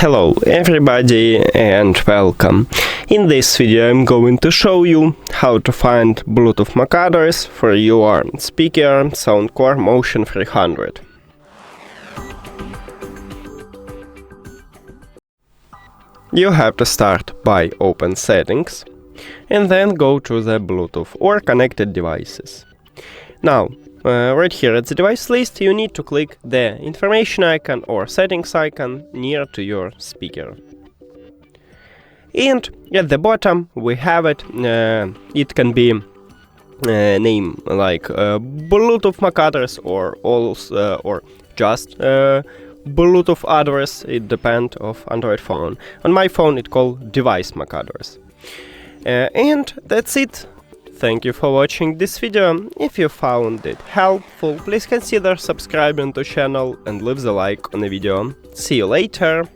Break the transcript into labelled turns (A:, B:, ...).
A: Hello everybody and welcome. In this video I'm going to show you how to find Bluetooth MAC address for your speaker SOUNDCORE Motion 300. You have to start by open settings and then go to the Bluetooth or connected devices. Now, right here at the device list you need to click the information icon or settings icon near to your speaker. And at the bottom we have it. It can be name like Bluetooth MAC address or just Bluetooth address. It depends of Android phone. On my phone it called device MAC address. And that's it. Thank you for watching this video. If you found it helpful, please consider subscribing to channel and leave the like on the video. See you later.